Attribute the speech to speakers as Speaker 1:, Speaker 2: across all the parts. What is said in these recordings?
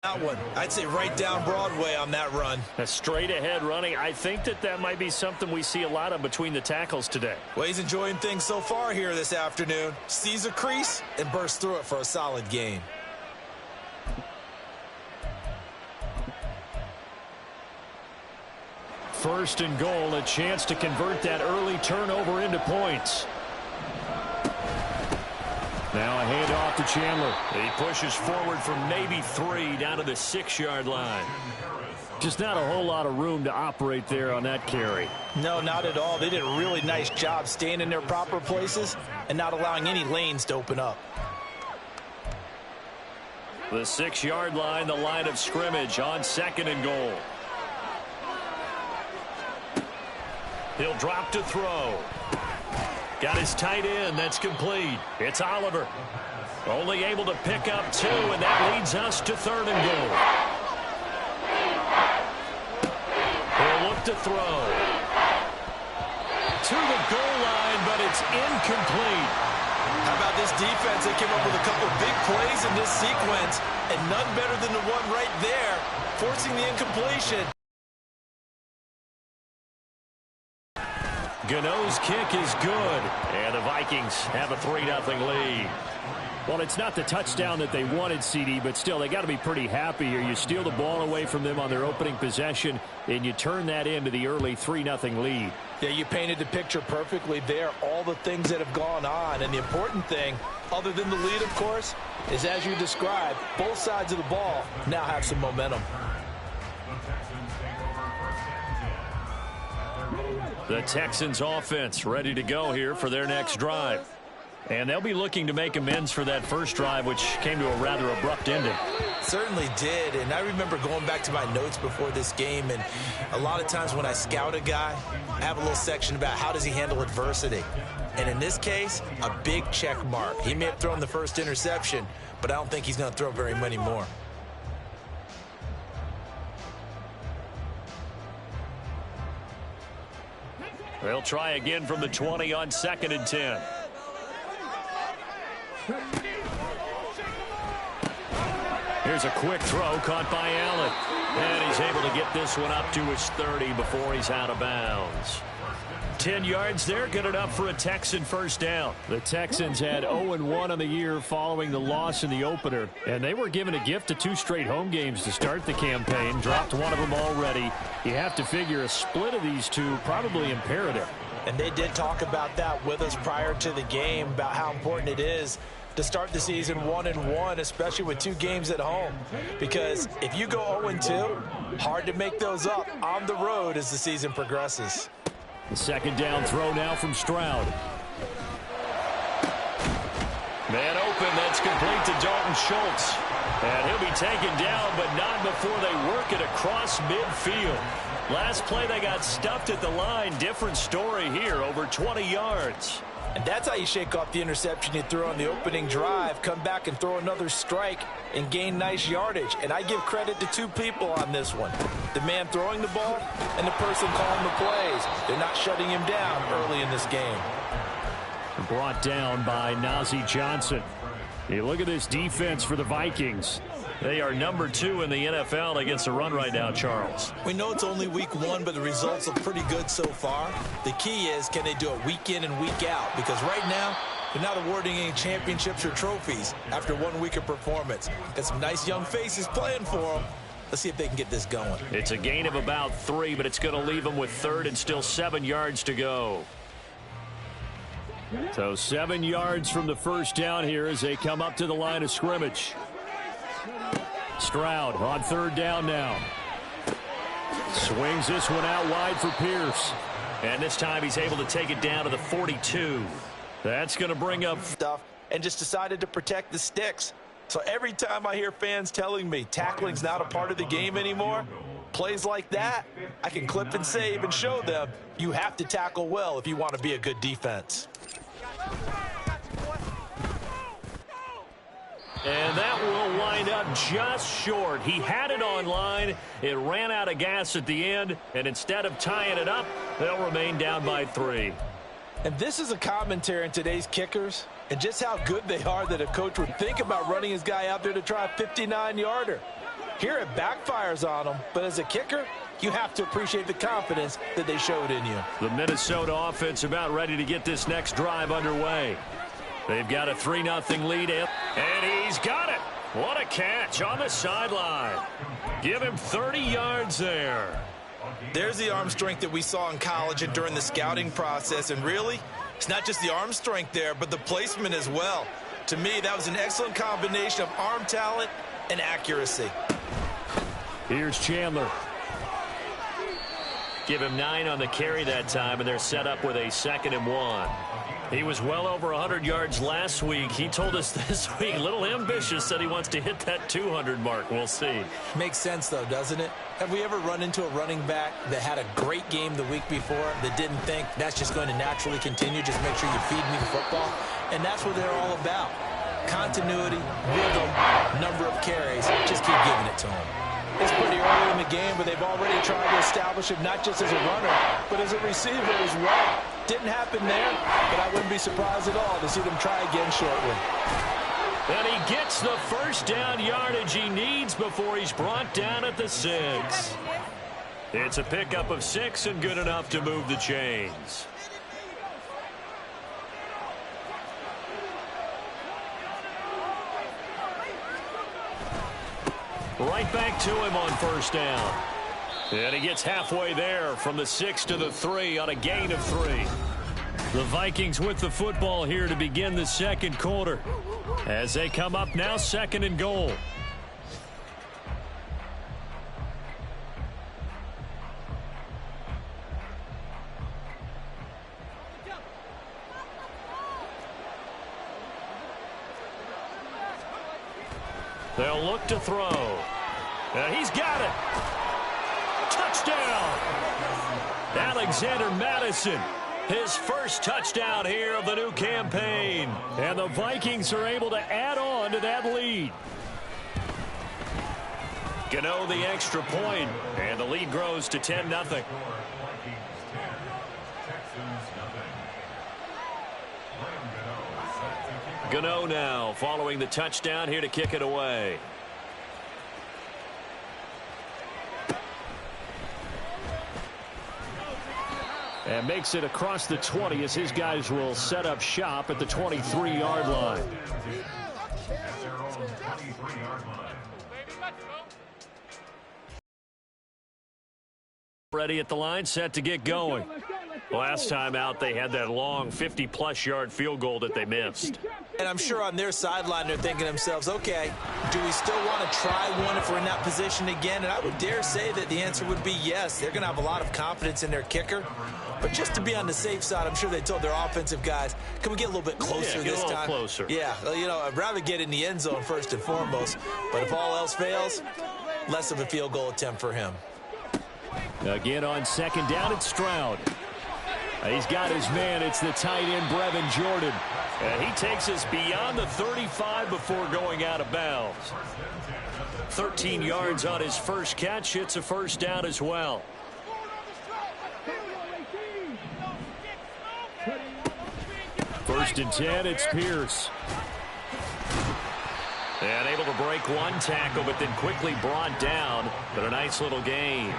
Speaker 1: That one, I'd say right down Broadway on that run.
Speaker 2: A straight ahead running. I think that might be something we see a lot of between the tackles today.
Speaker 1: Well, he's enjoying things so far here this afternoon. Sees a crease and bursts through it for a solid gain.
Speaker 2: First and goal, a chance to convert that early turnover into points. Now a handoff to Chandler. He pushes forward from maybe 3 down to the 6-yard line. Just not a whole lot of room to operate there on that carry.
Speaker 1: No, not at all. They did a really nice job staying in their proper places and not allowing any lanes to open up.
Speaker 2: The 6-yard line, the line of scrimmage on 2nd and goal. He'll drop to throw. Got his tight end. That's complete. It's Oliver. Only able to pick up 2, and that leads us to 3rd and goal. He'll look to throw. To the goal line, but it's incomplete.
Speaker 1: How about this defense? They came up with a couple of big plays in this sequence, and none better than the one right there, forcing the incompletion.
Speaker 2: Gano's kick is good, and the Vikings have a 3-0 lead. Well, it's not the touchdown that they wanted, CD, but still, they got to be pretty happy here. You steal the ball away from them on their opening possession, and you turn that into the early 3-0 lead.
Speaker 1: Yeah, you painted the picture perfectly there, all the things that have gone on. And the important thing, other than the lead, of course, is as you described, both sides of the ball now have some momentum.
Speaker 2: The Texans offense ready to go here for their next drive. And they'll be looking to make amends for that first drive, which came to a rather abrupt ending.
Speaker 1: Certainly did, and I remember going back to my notes before this game, and a lot of times when I scout a guy, I have a little section about how does he handle adversity. And in this case, a big check mark. He may have thrown the first interception, but I don't think he's going to throw very many more.
Speaker 2: They'll try again from the 20 on 2nd and 10. Here's a quick throw caught by Allen. And he's able to get this one up to his 30 before he's out of bounds. 10 yards there, good enough for a Texan first down. The Texans had 0-1 on the year following the loss in the opener, and they were given a gift of 2 straight home games to start the campaign. Dropped one of them already. You have to figure a split of these two probably imperative.
Speaker 1: And they did talk about that with us prior to the game, about how important it is to start the season 1-1, especially with 2 games at home. Because if you go 0-2, hard to make those up on the road as the season progresses.
Speaker 2: The 2nd down throw now from Stroud. Man open, that's complete to Dalton Schultz. And he'll be taken down, but not before they work it across midfield. Last play, they got stuffed at the line. Different story here, over 20 yards.
Speaker 1: And that's how you shake off the interception you threw on the opening drive, come back and throw another strike and gain nice yardage. And I give credit to 2 people on this one. The man throwing the ball and the person calling the plays. They're not shutting him down early in this game.
Speaker 2: Brought down by Nazeeh Johnson. You look at this defense for the Vikings. They are number 2 in the NFL against the run right now, Charles.
Speaker 1: We know it's only week 1, but the results look pretty good so far. The key is, can they do it week in and week out? Because right now, they're not awarding any championships or trophies after 1 week of performance. Got some nice young faces playing for them. Let's see if they can get this going.
Speaker 2: It's a gain of about 3, but it's going to leave them with 3rd and still 7 yards to go. So 7 yards from the first down here as they come up to the line of scrimmage. Stroud on 3rd down now. Swings this one out wide for Pierce. And this time he's able to take it down to the 42. That's going to bring up
Speaker 1: stuff and just decided to protect the sticks. So every time I hear fans telling me tackling's not a part of the game anymore, plays like that, I can clip and save and show them you have to tackle well if you want to be a good defense.
Speaker 2: And that will wind up just short. He had it on line. It ran out of gas at the end. And instead of tying it up, they'll remain down by 3.
Speaker 1: And this is a commentary on today's kickers and just how good they are that a coach would think about running his guy out there to try a 59-yarder. Here it backfires on them, but as a kicker, you have to appreciate the confidence that they showed in you.
Speaker 2: The Minnesota offense about ready to get this next drive underway. They've got a 3-0 lead, and he's got it. What a catch on the sideline. Give him 30 yards there.
Speaker 1: There's the arm strength that we saw in college and during the scouting process, and really, it's not just the arm strength there, but the placement as well. To me, that was an excellent combination of arm talent and accuracy.
Speaker 2: Here's Chandler. Give him 9 on the carry that time, and they're set up with a 2nd and 1. He was well over 100 yards last week. He told us this week, a little ambitious, said he wants to hit that 200 mark. We'll see.
Speaker 1: Makes sense, though, doesn't it? Have we ever run into a running back that had a great game the week before that didn't think that's just going to naturally continue? Just make sure you feed me the football. And that's what they're all about. Continuity, rhythm, number of carries. Just keep giving it to them. It's pretty early in the game, but they've already tried to establish him not just as a runner, but as a receiver as well. Didn't happen there, but I wouldn't be surprised at all to see them try again shortly.
Speaker 2: And he gets the first down yardage he needs before he's brought down at the 6. It's a pickup of 6 and good enough to move the chains. Right back to him on first down. And he gets halfway there from the 6 to the 3 on a gain of 3. The Vikings with the football here to begin the second quarter. As they come up now, 2nd and goal. They'll look to throw. And he's got it. Touchdown. Alexander Madison. His first touchdown here of the new campaign. And the Vikings are able to add on to that lead. Gano the extra point, and the lead grows to 10-0. Gano now following the touchdown here to kick it away. And makes it across the 20 as his guys will set up shop at the 23-yard line. Ready at the line, set to get going. Last time out, they had that long 50-plus yard field goal that they missed.
Speaker 1: And I'm sure on their sideline they're thinking to themselves, okay, do we still want to try one if we're in that position again? And I would dare say that the answer would be yes. They're going to have a lot of confidence in their kicker. But just to be on the safe side, I'm sure they told their offensive guys, can we get a little bit closer this time?
Speaker 2: Get a little closer.
Speaker 1: Yeah, you know, I'd rather get in the end zone first and foremost. But if all else fails, less of a field goal attempt for him.
Speaker 2: Again on second down, it's Stroud. He's got his man. It's the tight end, Brevin Jordan. And he takes us beyond the 35 before going out of bounds. 13 yards on his first catch. It's a first down as well. First and 10, it's Pierce. And able to break one tackle, but then quickly brought down. But a nice little gain.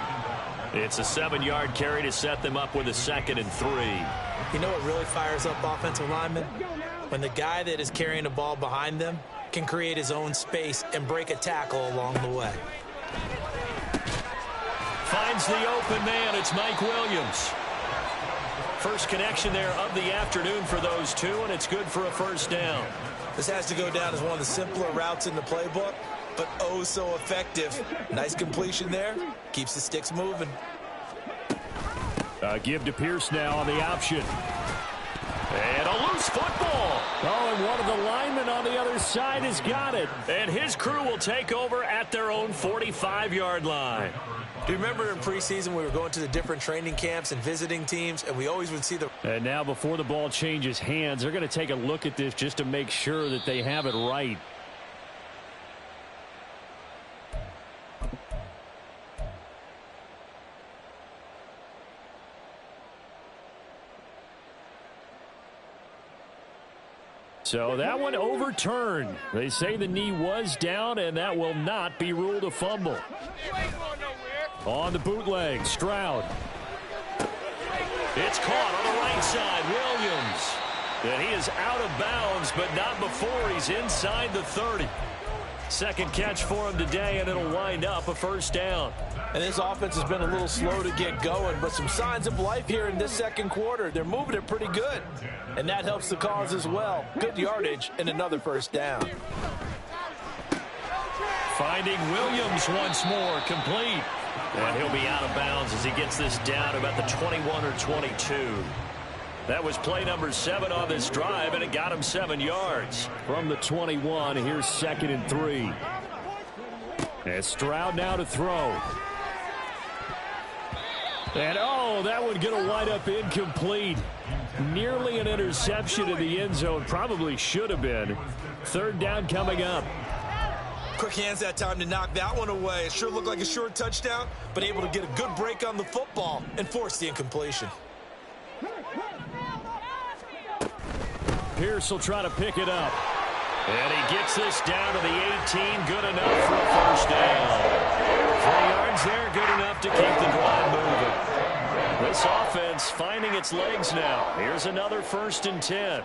Speaker 2: It's a 7-yard carry to set them up with a 2nd and 3.
Speaker 1: You know what really fires up offensive linemen? When the guy that is carrying the ball behind them can create his own space and break a tackle along the way.
Speaker 2: Finds the open man. It's Mike Williams. First connection there of the afternoon for those two, and it's good for a first down.
Speaker 1: This has to go down as one of the simpler routes in the playbook, but oh so effective. Nice completion there. Keeps the sticks moving.
Speaker 2: Give to Pierce now on the option. And a loose football. Oh, and one of the linemen on the other side has got it. And his crew will take over at their own 45-yard line.
Speaker 1: Do you remember in preseason we were going to the different training camps and visiting teams, and we always would see the...
Speaker 2: And now before the ball changes hands, they're going to take a look at this just to make sure that they have it right. So that one overturned. They say the knee was down, and that will not be ruled a fumble. On the bootleg, Stroud. It's caught on the right side, Williams. And he is out of bounds, but not before he's inside the 30. Second catch for him today, and it'll wind up a first down.
Speaker 3: And this offense has been a little slow to get going, but some signs of life here in this second quarter. They're moving it pretty good, and that helps the cause as well. Good yardage and another first down.
Speaker 2: Finding Williams once more, complete. And he'll be out of bounds as he gets this down about the 21 or 22. That was play number 7 on this drive, and it got him 7 yards. From the 21, here's 2nd and 3. And Stroud now to throw. And, oh, that one going to wind up incomplete. Nearly an interception in the end zone. Probably should have been. Third down coming up.
Speaker 1: Quick hands that time to knock that one away. It sure looked like a short touchdown, but able to get a good break on the football and force the incompletion.
Speaker 2: Pierce will try to pick it up. And he gets this down to the 18. Good enough for a first down. 3 yards there, good enough to keep the drive moving. This offense finding its legs now. Here's another 1st and 10.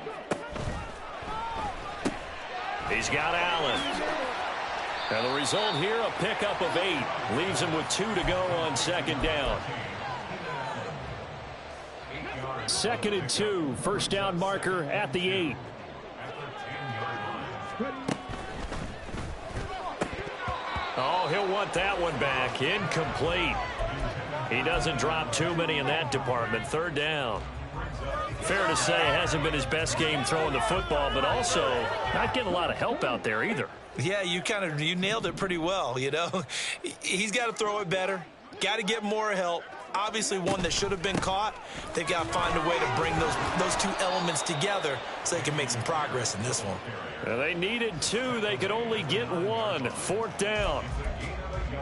Speaker 2: He's got Allen. And the result here, a pickup of 8. Leaves him with 2 to go on 2nd down. 2nd and 2. First down marker at the 8. Oh, he'll want that one back. Incomplete. He doesn't drop too many in that department. 3rd down. Fair to say it hasn't been his best game throwing the football, but also not getting a lot of help out there either.
Speaker 1: Yeah, you nailed it pretty well, you know. He's got to throw it better. Got to get more help. Obviously one that should have been caught. They've got to find a way to bring those 2 elements together so they can make some progress in this one.
Speaker 2: They needed 2. They could only get 1. 4th down.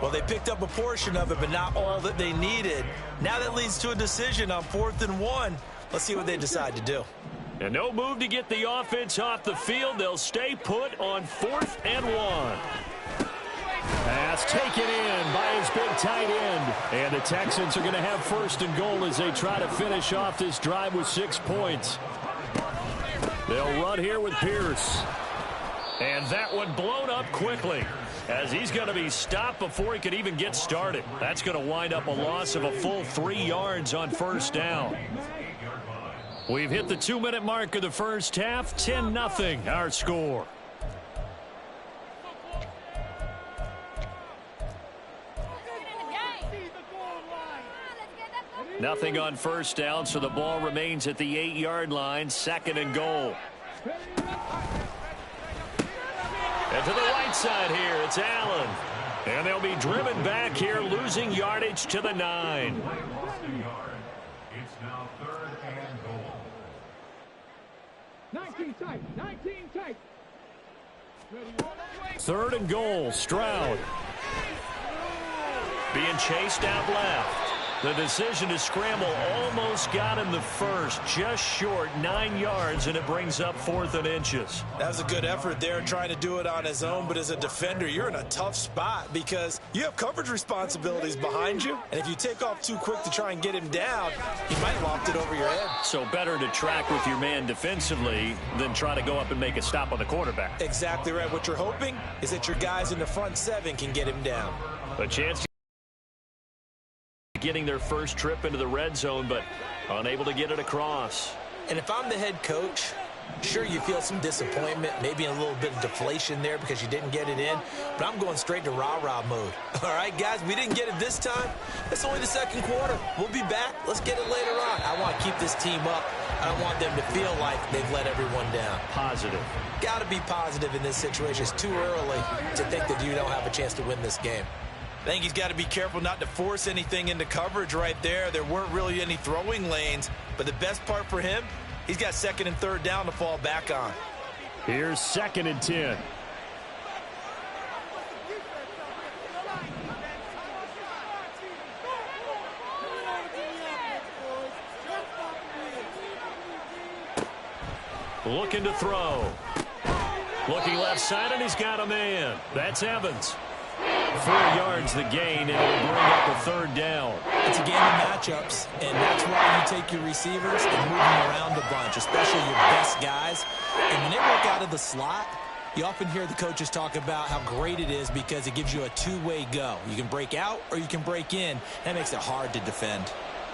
Speaker 1: Well, they picked up a portion of it, but not all that they needed. Now that leads to a decision on 4th and 1. Let's see what they decide to do.
Speaker 2: And no move to get the offense off the field. They'll stay put on 4th and 1. Pass taken in by his big tight end. And the Texans are going to have 1st and goal as they try to finish off this drive with 6 points. They'll run here with Pierce. And that one blown up quickly as he's going to be stopped before he could even get started. That's going to wind up a loss of a full 3 yards on 1st down. We've hit the 2-minute mark of the first half. 10-0 our score. Nothing on 1st down, so the ball remains at the 8-yard line. 2nd and goal. And to the right side here, it's Allen. And they'll be driven back here, losing yardage to the 9.
Speaker 4: It's now 3rd and goal. 19 tight, 19 tight.
Speaker 2: 3rd and goal, Stroud. Being chased out left. The decision to scramble almost got him the first, just short 9 yards, and it brings up 4th and inches.
Speaker 1: That was a good effort there, trying to do it on his own, but as a defender, you're in a tough spot because you have coverage responsibilities behind you, and if you take off too quick to try and get him down, you might loft it over your head.
Speaker 2: So better to track with your man defensively than try to go up and make a stop on the quarterback.
Speaker 1: Exactly right. What you're hoping is that your guys in the front 7 can get him down.
Speaker 2: A chance to getting their first trip into the red zone, but unable to get it across.
Speaker 1: And if I'm the head coach, sure, you feel some disappointment, maybe a little bit of deflation there because you didn't get it in, but I'm going straight to rah-rah mode. All right, guys, we didn't get it this time. It's only the 2nd quarter. We'll be back. Let's get it later on. I want to keep this team up. I don't want them to feel like they've let everyone down.
Speaker 2: Positive.
Speaker 1: Got to be positive in this situation. It's too early to think that you don't have a chance to win this game. I think he's got to be careful not to force anything into coverage right there. There weren't really any throwing lanes, but the best part for him, he's got 2nd and 3rd down to fall back on.
Speaker 2: Here's 2nd and 10. Looking to throw. Looking left side, and he's got a man. That's Evans. 4 yards the gain, and it'll bring up a third down.
Speaker 1: It's a game of matchups, and that's why you take your receivers and move them around a bunch, especially your best guys. And when they work out of the slot, you often hear the coaches talk about how great it is because it gives you a two-way go. You can break out or you can break in. That makes it hard to defend.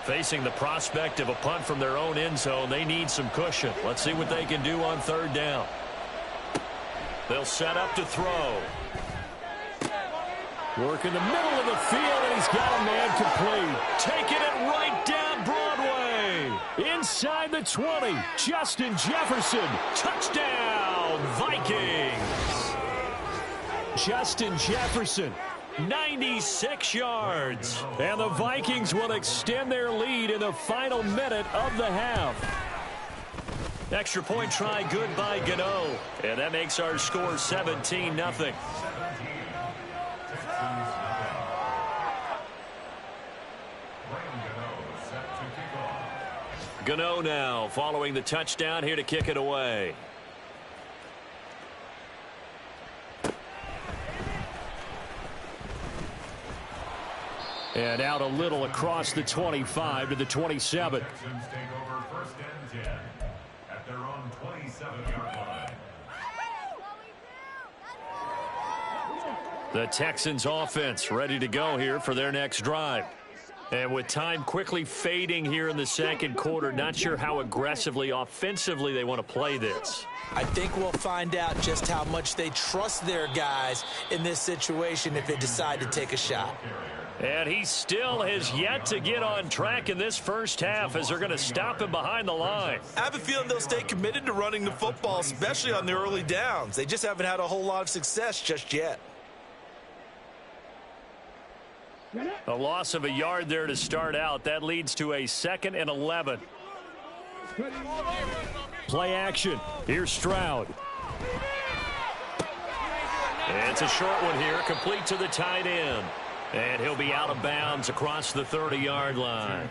Speaker 2: Facing the prospect of a punt from their own end zone, they need some cushion. Let's see what they can do on third down. They'll set up to throw. Work in the middle of the field, and he's got a man complete. Taking it right down Broadway. Inside the 20, Justin Jefferson. Touchdown, Vikings. Justin Jefferson, 96 yards. And the Vikings will extend their lead in the final minute of the half. Extra point try good by Gano. And that makes our score 17-0. Gano now following the touchdown here to kick it away. And out a little across the 25 to the 27.
Speaker 4: Texans take over first and 10 at their own 27-yard line.
Speaker 2: The Texans offense ready to go here for their next drive. And with time quickly fading here in the second quarter, not sure how aggressively, offensively they want to play this.
Speaker 1: I think we'll find out just how much they trust their guys in this situation if they decide to take a shot.
Speaker 2: And he still has yet to get on track in this first half as they're going to stop him behind the line.
Speaker 1: I have a feeling they'll stay committed to running the football, especially on the early downs. They just haven't had a whole lot of success just yet.
Speaker 2: A loss of a yard there to start out. That leads to a 2nd and 11. Play action. Here's Stroud. It's a short one here, complete to the tight end. And he'll be out of bounds across the 30-yard line.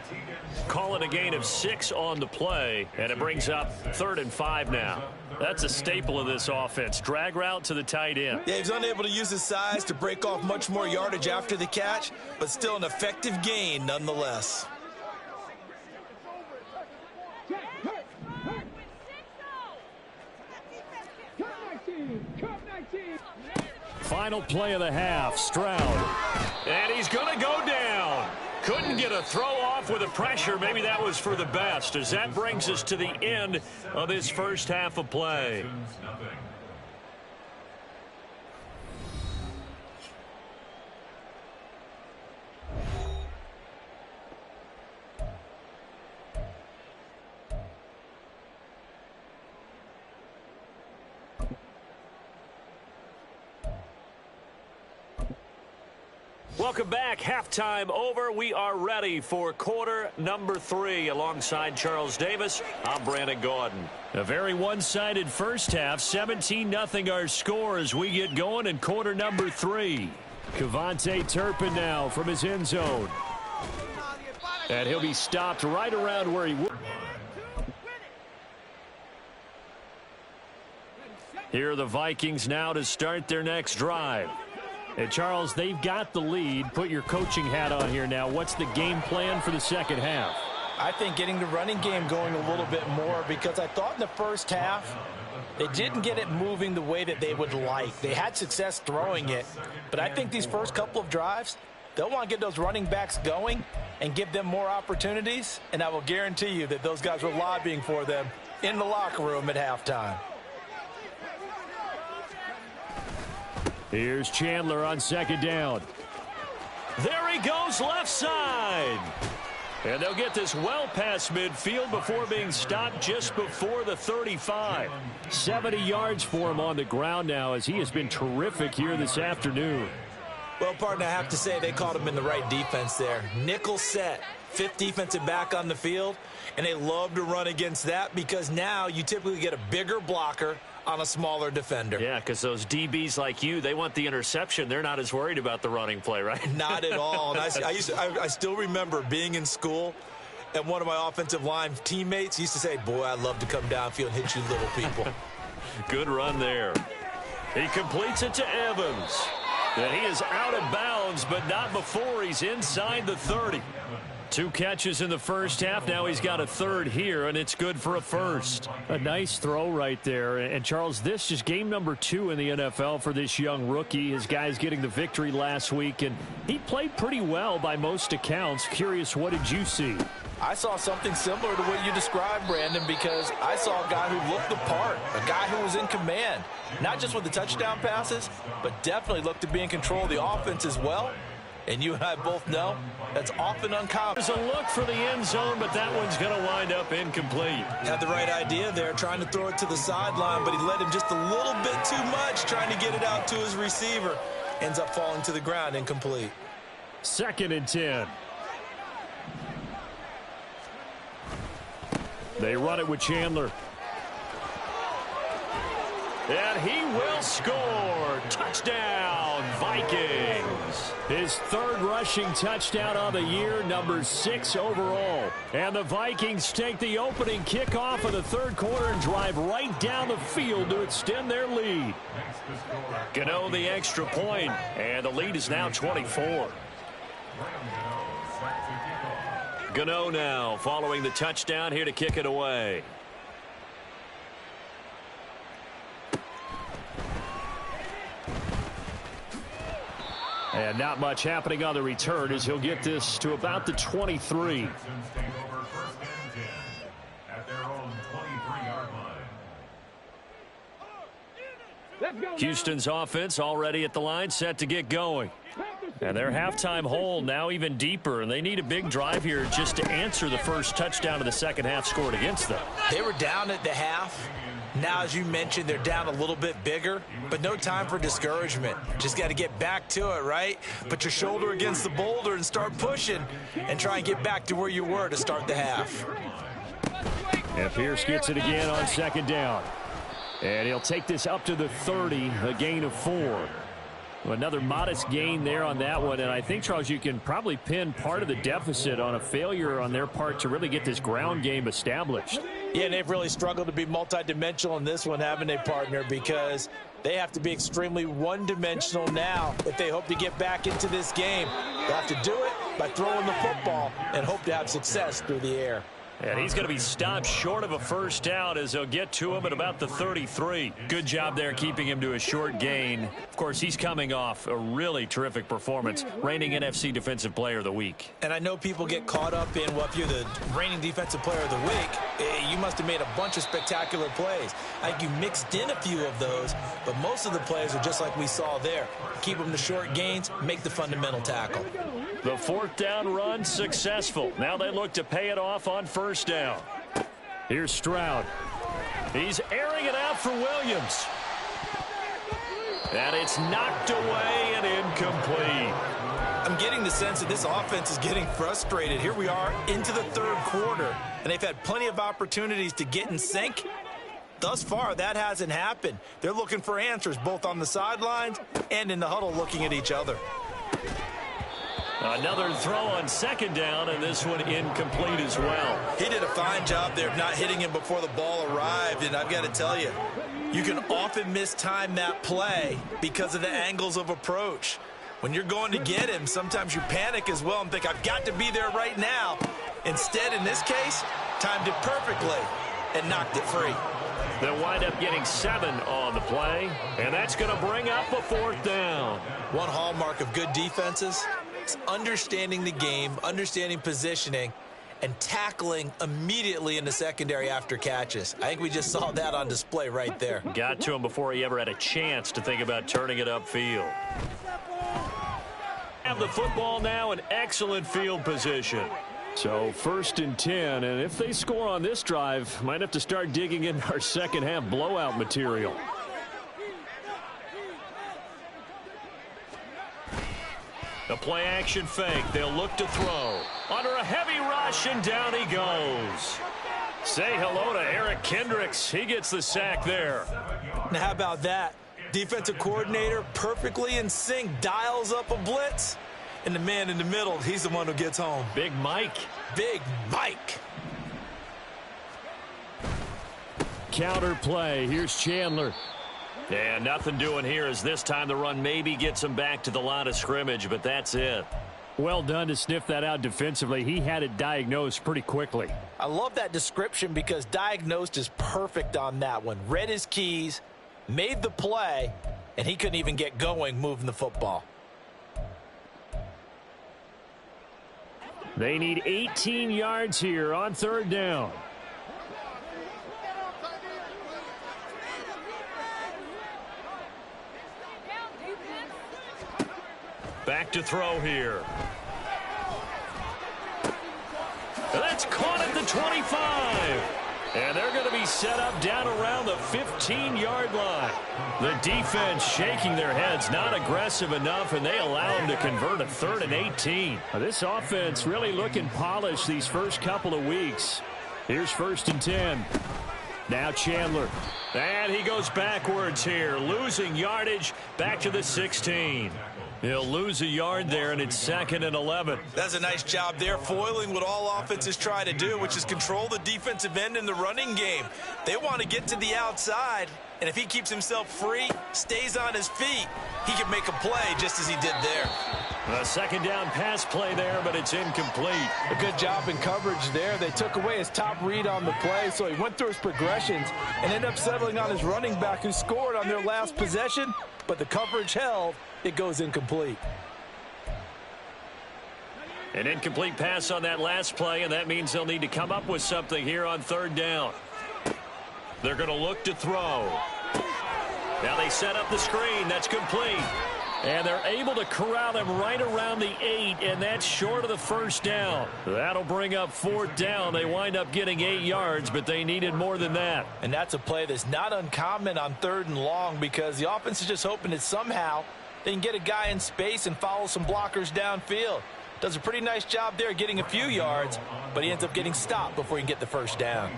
Speaker 2: Call it a gain of 6 on the play, and it brings up 3rd and 5 now. That's a staple of this offense. Drag route to the tight end.
Speaker 1: Yeah, he's unable to use his size to break off much more yardage after the catch, but still an effective gain nonetheless.
Speaker 2: Final play of the half, Stroud. And he's going to go down. Couldn't get a throw off with the pressure. Maybe that was for the best, as that brings us to the end of this first half of play. Welcome back. Halftime over. We are ready for quarter number 3. Alongside Charles Davis, I'm Brandon Gordon. A very one-sided first half. 17-0 our score as we get going in quarter number 3. Kevontae Turpin now from his end zone. And he'll be stopped right around where he would. Here are the Vikings now to start their next drive. And Charles, they've got the lead. Put your coaching hat on here now. What's the game plan for the second half?
Speaker 3: I think getting the running game going a little bit more, because I thought in the first half they didn't get it moving the way that they would like. They had success throwing it, but I think these first couple of drives, they'll want to get those running backs going and give them more opportunities, and I will guarantee you that those guys were lobbying for them in the locker room at halftime.
Speaker 2: Here's Chandler on second down. There he goes left side. And they'll get this well past midfield before being stopped just before the 35. 70 yards for him on the ground now, as he has been terrific here this afternoon.
Speaker 1: Well, partner, I have to say they caught him in the right defense there. Nickel set, 5th defensive back on the field, and they love to run against that because now you typically get a bigger blocker on a smaller defender.
Speaker 2: Yeah, because those DBs like you, they want the interception. They're not as worried about the running play, right?
Speaker 1: Not at all. And I still remember being in school And one of my offensive line teammates used to say, boy, I'd love to come downfield and hit you little people.
Speaker 2: Good run there. He completes it to Evans. And he is out of bounds, but not before he's inside the 30. 2 catches in the first half. Now he's got a third here, and it's good for a first. A nice throw right there. And, Charles, this is game number 2 in the NFL for this young rookie. His guys getting the victory last week, and he played pretty well by most accounts. Curious, what did you see?
Speaker 3: I saw something similar to what you described, Brandon, because I saw a guy who looked the part, a guy who was in command, not just with the touchdown passes, but definitely looked to be in control of the offense as well. And you and I both know that's often uncommon.
Speaker 2: There's a look for the end zone, but that one's going to wind up incomplete.
Speaker 1: Had the right idea there, trying to throw it to the sideline, but he led him just a little bit too much, trying to get it out to his receiver. Ends up falling to the ground, incomplete.
Speaker 2: 2nd and 10. They run it with Chandler. And he will score. Touchdown, Vikings. His 3rd rushing touchdown of the year, number 6 overall. And the Vikings take the opening kickoff of the 3rd quarter and drive right down the field to extend their lead. Gano the extra point, and the lead is now 24. Gano now following the touchdown here to kick it away. And not much happening on the return as he'll get this to about the 23. Houston's offense already at the line, set to get going. And their halftime hole now even deeper, and they need a big drive here just to answer the first touchdown of the second half scored against them.
Speaker 1: They were down at the half. Now, as you mentioned, they're down a little bit bigger, but no time for discouragement. Just got to get back to it, right? Put your shoulder against the boulder and start pushing and try and get back to where you were to start the half.
Speaker 2: And Pierce gets it again on 2nd down. And he'll take this up to the 30, a gain of 4. Another modest gain there on that one, and I think, Charles, you can probably pin part of the deficit on a failure on their part to really get this ground game established.
Speaker 3: Yeah, and they've really struggled to be multidimensional in this one, haven't they, partner? Because they have to be extremely one-dimensional now if they hope to get back into this game. They'll have to do it by throwing the football and hope to have success through the air.
Speaker 2: And he's going to be stopped short of a first down as they'll get to him at about the 33. Good job there keeping him to a short gain. Of course, he's coming off a really terrific performance, reigning NFC Defensive Player of the Week.
Speaker 1: And I know people get caught up in, well, if you're the reigning Defensive Player of the Week, you must have made a bunch of spectacular plays. I think you mixed in a few of those, but most of the plays are just like we saw there. Keep them to short gains, make the fundamental tackle.
Speaker 2: The 4th down run successful. Now they look to pay it off on first down. Here's Stroud. He's airing it out for Williams. And it's knocked away and incomplete.
Speaker 1: I'm getting the sense that this offense is getting frustrated. Here we are into the 3rd quarter, and they've had plenty of opportunities to get in sync. Thus far, that hasn't happened. They're looking for answers both on the sidelines and in the huddle looking at each other.
Speaker 2: Another throw on 2nd down, and this one incomplete as well.
Speaker 1: He did a fine job there of not hitting him before the ball arrived, and I've got to tell you, you can often mistime that play because of the angles of approach. When you're going to get him, sometimes you panic as well and think, I've got to be there right now. Instead, in this case, timed it perfectly and knocked it free.
Speaker 2: They'll wind up getting 7 on the play, and that's going to bring up a 4th down.
Speaker 1: One hallmark of good defenses is understanding the game, understanding positioning, and tackling immediately in the secondary after catches. I think we just saw that on display right there.
Speaker 2: Got to him before he ever had a chance to think about turning it upfield. Have the football now in excellent field position. So 1st and 10, and if they score on this drive, might have to start digging in our second half blowout material. The play action fake. They'll look to throw. Under a heavy rush, and down he goes. Say hello to Eric Kendricks. He gets the sack there.
Speaker 1: Now, how about that? Defensive coordinator perfectly in sync, dials up a blitz.
Speaker 3: and the man in the middle, he's the one who gets home.
Speaker 2: Big Mike.
Speaker 3: Big Mike.
Speaker 2: Counter play. Here's Chandler. And nothing doing here as this time the run maybe gets him back to the line of scrimmage, but that's it.
Speaker 5: Well done to sniff that out defensively. He had it diagnosed pretty quickly.
Speaker 3: I love that description because diagnosed is perfect on that one. Read his keys, made the play, and he couldn't even get going moving the football.
Speaker 5: They need 18 yards here on third down.
Speaker 2: Back to throw here. That's caught at the 25. And they're going to be set up down around the 15-yard line. The defense shaking their heads, not aggressive enough, and they allow them to convert a 3rd and 18.
Speaker 5: This offense really looking polished these first couple of weeks. Here's 1st and 10. Now Chandler.
Speaker 2: And he goes backwards here, losing yardage back to the 16. He'll lose a yard there, and it's 2nd and 11.
Speaker 1: That's a nice job there, foiling what all offenses try to do, which is control the defensive end in the running game. They want to get to the outside, and if he keeps himself free, stays on his feet, he can make a play just as he did there.
Speaker 2: A 2nd down pass play there, but it's incomplete.
Speaker 3: A good job in coverage there. They took away his top read on the play, so he went through his progressions and ended up settling on his running back who scored on their last possession, but the coverage held. It goes incomplete.
Speaker 2: An incomplete pass on that last play, and that means they'll need to come up with something here on 3rd down. They're going to look to throw. Now they set up the screen. That's complete. And they're able to corral him right around the 8, and that's short of the 1st down. That'll bring up 4th down. They wind up getting 8 yards, but they needed more than that.
Speaker 3: And that's a play that's not uncommon on 3rd and long because the offense is just hoping that somehow they can get a guy in space and follow some blockers downfield. Does a pretty nice job there getting a few yards, but he ends up getting stopped before he can get the 1st down.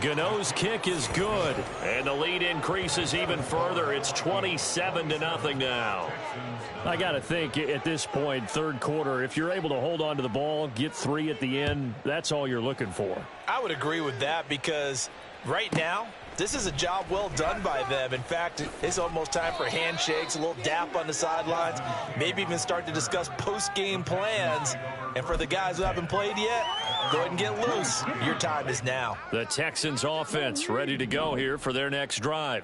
Speaker 2: Gano's kick is good, and the lead increases even further. It's 27-0 now.
Speaker 5: I got to think at this point, 3rd quarter, if you're able to hold on to the ball, get 3 at the end, that's all you're looking for.
Speaker 3: I would agree with that because right now, this is a job well done by them. In fact, it's almost time for handshakes, a little dap on the sidelines, maybe even start to discuss post-game plans. And for the guys who haven't played yet, go ahead and get loose. Your time is now.
Speaker 2: The Texans offense ready to go here for their next drive.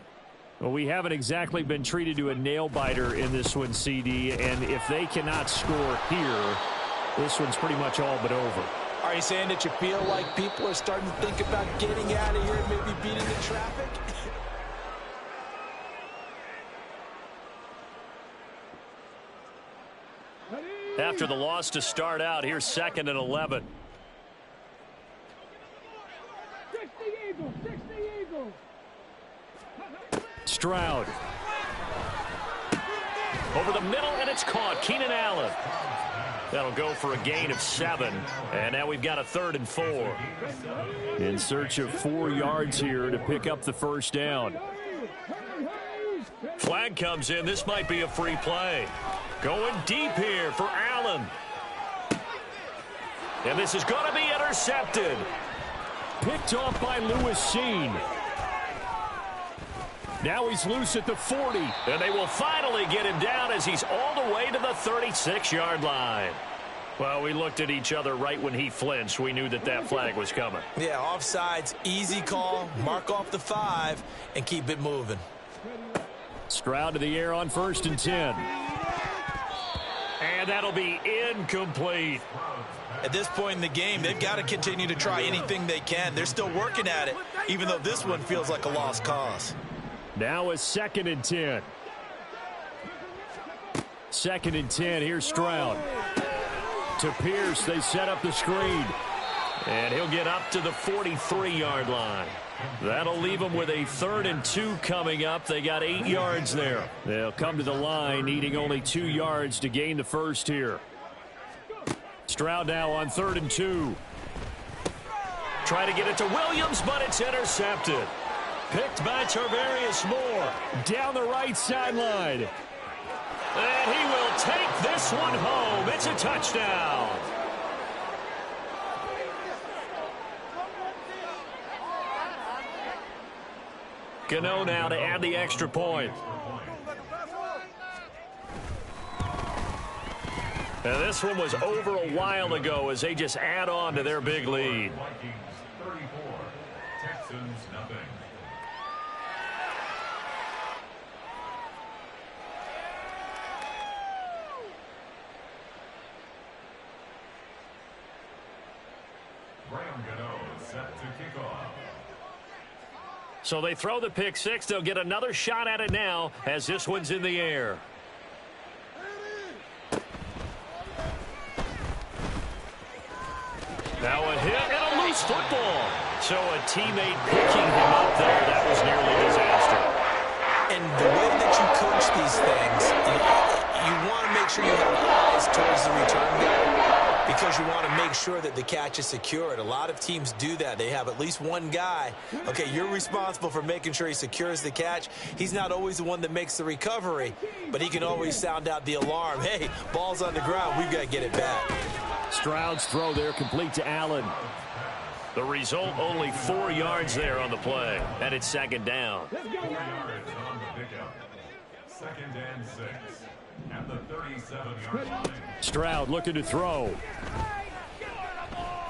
Speaker 5: Well, we haven't exactly been treated to a nail-biter in this one, CD, and if they cannot score here, this one's pretty much all but over.
Speaker 3: Are you saying that you feel like people are starting to think about getting out of here and maybe beating the traffic?
Speaker 2: After the loss to start out, here's 2nd and 11.
Speaker 5: Stroud.
Speaker 2: Over the middle, and it's caught. Keenan Allen. That'll go for a gain of 7. And now we've got a 3rd and 4.
Speaker 5: In search of 4 yards here to pick up the 1st down.
Speaker 2: Flag comes in. This might be a free play. Going deep here for Allen. And this is going to be intercepted.
Speaker 5: Picked off by Lewis Sheen. Now he's loose at the 40.
Speaker 2: And they will finally get him down as he's all the way to the 36-yard line. Well, we looked at each other right when he flinched. We knew that that flag was coming.
Speaker 1: Yeah, offsides, easy call. Mark off the 5 and keep it moving.
Speaker 5: Stroud to the air on 1st and 10.
Speaker 2: And that'll be incomplete.
Speaker 1: At this point in the game, they've got to continue to try anything they can. They're still working at it, even though this one feels like a lost cause.
Speaker 5: Now a 2nd and 10. 2nd and 10. Here's Stroud. To Pierce. They set up the screen.
Speaker 2: And he'll get up to the 43-yard line. That'll leave them with a 3rd and 2 coming up. They got 8 yards there.
Speaker 5: They'll come to the line, needing only 2 yards to gain the 1st here. Stroud now on 3rd and 2.
Speaker 2: Try to get it to Williams, but it's intercepted. picked by Tarvarius Moore.
Speaker 5: Down the right sideline.
Speaker 2: And he will take this one home. It's a touchdown. Gano now to add the extra point. And this one was over a while ago as they just add on to their big lead.
Speaker 4: Vikings 34, Texans nothing. Graham Gano set to kick off.
Speaker 2: So they throw the pick six. They'll get another shot at it now as this one's in the air. Now a hit and a loose football. So a teammate picking him up there. That was nearly a disaster.
Speaker 1: And the way that you coach these things, you want to make sure you have eyes towards the return guy because you want to make sure that the catch is secured. A lot of teams do that. They have at least one guy. Okay, you're responsible for making sure he secures the catch. He's not always the one that makes the recovery, but he can always sound out the alarm. Hey, ball's on the ground. We've got to get it back.
Speaker 5: Stroud's throw there complete to Allen.
Speaker 2: The result, only 4 yards there on the play. And it's second down.
Speaker 4: 4 yards on the pickup. 2nd and 6 at the 37-yard line.
Speaker 5: Stroud looking to throw.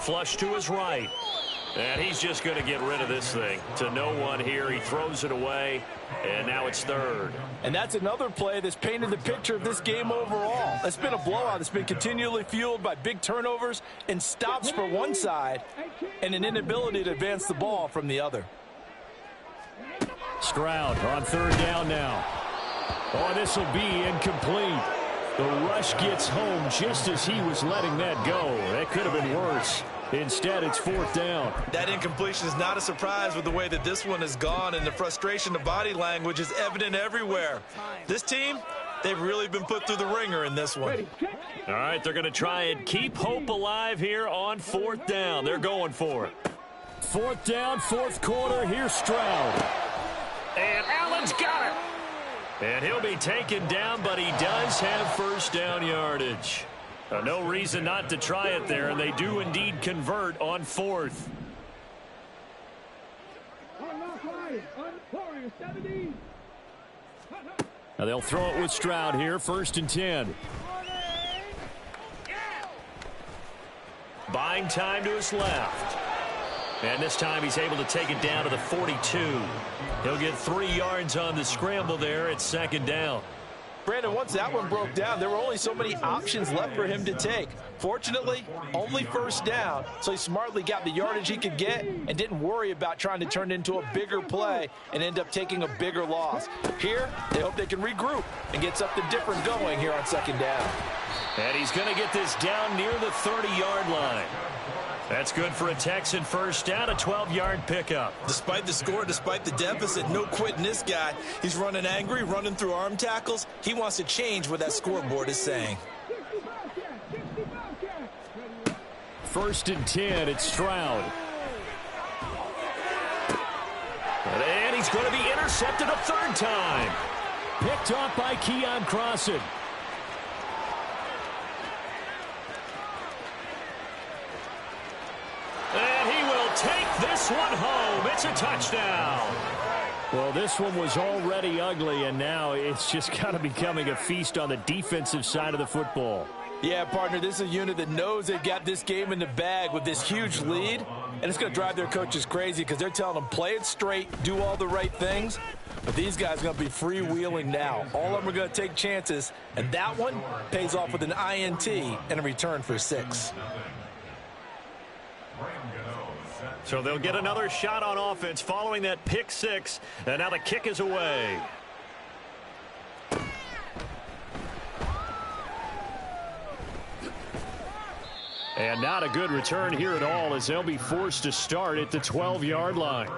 Speaker 2: Flush to his right. And he's just going to get rid of this thing. To no one here. He throws it away. And now it's third.
Speaker 3: And that's another play that's painted the picture of this game overall. It's been a blowout. It's been continually fueled by big turnovers and stops for one side and an inability to advance the ball from the other.
Speaker 5: Stroud on third down now. Oh, this will be incomplete. The rush gets home just as he was letting that go. That could have been worse. Instead, it's fourth down.
Speaker 1: That incompletion is not a surprise with the way that this one has gone, and the frustration, the body language is evident everywhere. This team, they've really been put through the ringer in this one.
Speaker 2: All right, they're going to try and keep hope alive here on fourth down. They're going for it.
Speaker 5: Fourth down, fourth quarter. Here's Stroud.
Speaker 2: And Allen's got it. And he'll be taken down, but he does have first down yardage. No reason not to try it there, and they do indeed convert on fourth.
Speaker 5: Now they'll throw it with Stroud here, 1st and 10.
Speaker 2: Buying time to his left. And this time he's able to take it down to the 42. He'll get 3 yards on the scramble there. It's second down.
Speaker 3: Brandon, once that one broke down, there were only so many options left for him to take. Fortunately, only first down, so he smartly got the yardage he could get and didn't worry about trying to turn it into a bigger play and end up taking a bigger loss. Here, they hope they can regroup and get something different going here on second down.
Speaker 2: And he's going to get this down near the 30-yard line. That's good for a Texan first down, a 12-yard pickup.
Speaker 1: Despite the score, despite the deficit, no quitting this guy. He's running angry, running through arm tackles. He wants to change what that scoreboard is saying.
Speaker 5: 1st and 10, it's Stroud.
Speaker 2: And he's going to be intercepted a third time.
Speaker 5: Picked off by Keon Crossan.
Speaker 2: And he will take this one home. It's a touchdown.
Speaker 5: Well, this one was already ugly, and now it's just kind of becoming a feast on the defensive side of the football.
Speaker 3: Yeah, partner, this is a unit that knows they've got this game in the bag with this huge lead, and it's going to drive their coaches crazy because they're telling them play it straight, do all the right things. But these guys are going to be freewheeling now. All of them are going to take chances, and that one pays off with an INT and a return for 6.
Speaker 2: So they'll get another shot on offense following that pick six, and now the kick is away.
Speaker 5: And not a good return here at all as they'll be forced to start at the 12-yard line.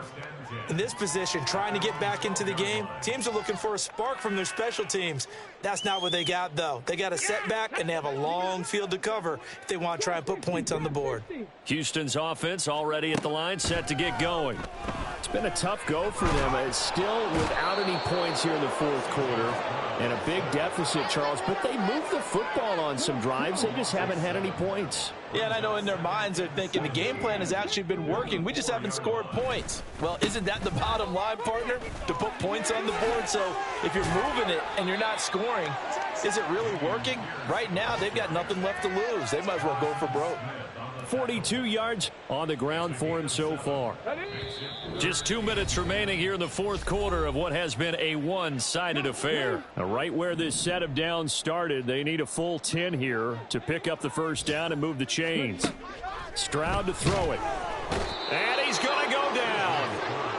Speaker 1: In this position, trying to get back into the game, teams are looking for a spark from their special teams. That's not what they got, though. They got a setback, and they have a long field to cover if they want to try and put points on the board.
Speaker 2: Houston's offense already at the line, set to get going.
Speaker 5: It's been a tough go for them. It's still without any points here in the fourth quarter and a big deficit, Charles. But they moved the football on some drives. They just haven't had any points.
Speaker 3: Yeah, and I know in their minds they're thinking the game plan has actually been working. We just haven't scored points. Well, isn't that the bottom line, partner? To put points on the board. So if you're moving it and you're not scoring, is it really working? Right now, they've got nothing left to lose. They might as well go for broke.
Speaker 5: 42 yards on the ground for him so far.
Speaker 2: Just 2 minutes remaining here in the fourth quarter of what has been a one-sided affair.
Speaker 5: Now, right where this set of downs started, they need a full 10 here to pick up the first down and move the chains. Stroud to throw it.
Speaker 2: And he's going to go down.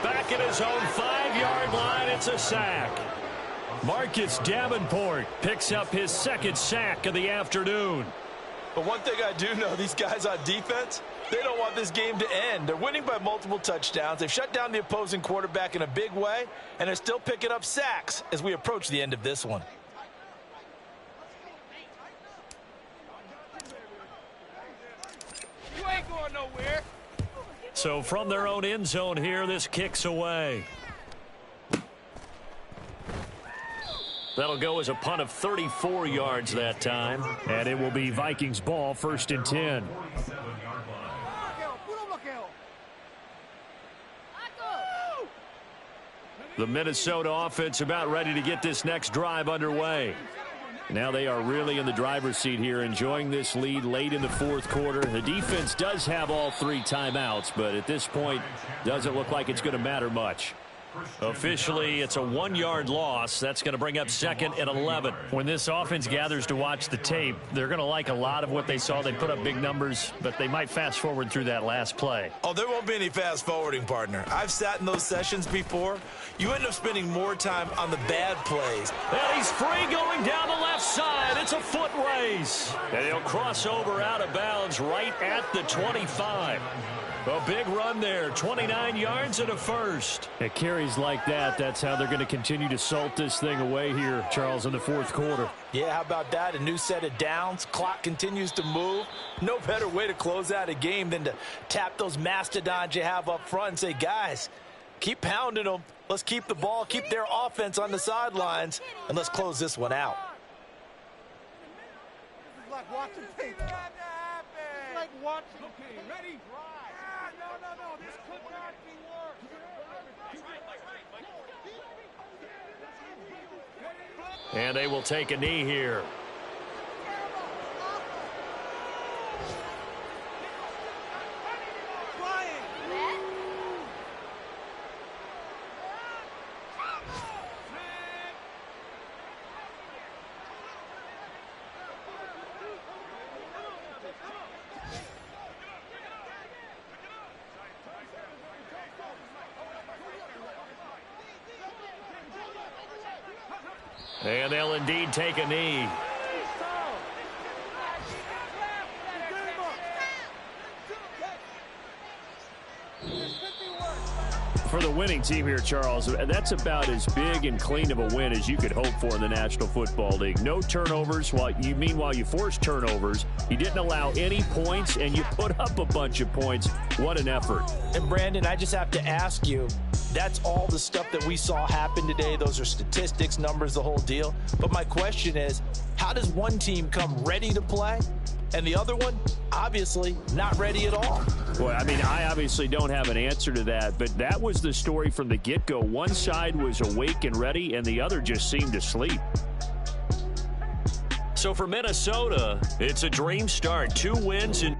Speaker 2: Back at his own 5-yard line, it's a sack. Marcus Davenport picks up his second sack of the afternoon.
Speaker 3: But one thing I do know, these guys on defense, they don't want this game to end. They're winning by multiple touchdowns. They've shut down the opposing quarterback in a big way, and they're still picking up sacks as we approach the end of this one.
Speaker 6: You ain't going nowhere.
Speaker 2: So from their own end zone here, this kicks away. That'll go as a punt of 34 yards that time.
Speaker 5: And it will be Vikings ball, 1st and 10.
Speaker 2: The Minnesota offense about ready to get this next drive underway.
Speaker 5: Now they are really in the driver's seat here, enjoying this lead late in the fourth quarter. The defense does have all 3 timeouts, but at this point, doesn't look like it's going to matter much.
Speaker 2: Officially, it's a 1-yard loss. That's going to bring up 2nd and 11.
Speaker 7: When this offense gathers to watch the tape, they're going to like a lot of what they saw. They put up big numbers, but they might fast forward through that last play.
Speaker 1: Oh, there won't be any fast forwarding, partner. I've sat in those sessions before. You end up spending more time on the bad plays.
Speaker 2: And he's free going down the left side. It's a foot race. And he'll cross over out of bounds right at the 25. A big run there, 29 yards and a first.
Speaker 5: It carries like that. That's how they're going to continue to salt this thing away here, Charles, in the fourth quarter.
Speaker 3: Yeah, how about that? A new set of downs. Clock continues to move. No better way to close out a game than to tap those mastodons you have up front and say, guys, keep pounding them. Let's keep the ball, keep their offense on the sidelines, and let's close this one out.
Speaker 6: It's like watching tape. It's like watching tape. Ready? No, this could not be worse.
Speaker 2: And they will take a knee here. And they'll indeed take a knee.
Speaker 5: For the winning team here, Charles, that's about as big and clean of a win as you could hope for in the National Football League. No turnovers. Meanwhile, you forced turnovers. You didn't allow any points, and you put up a bunch of points. What an effort.
Speaker 3: And, Brandon, I just have to ask you, that's all the stuff that we saw happen today. Those are statistics, numbers, the whole deal. But my question is, how does one team come ready to play and the other one, obviously, not ready at all?
Speaker 5: Well, I mean, I obviously don't have an answer to that, but that was the story from the get-go. One side was awake and ready, and the other just seemed to sleep.
Speaker 2: So for Minnesota, it's a dream start. 2 wins in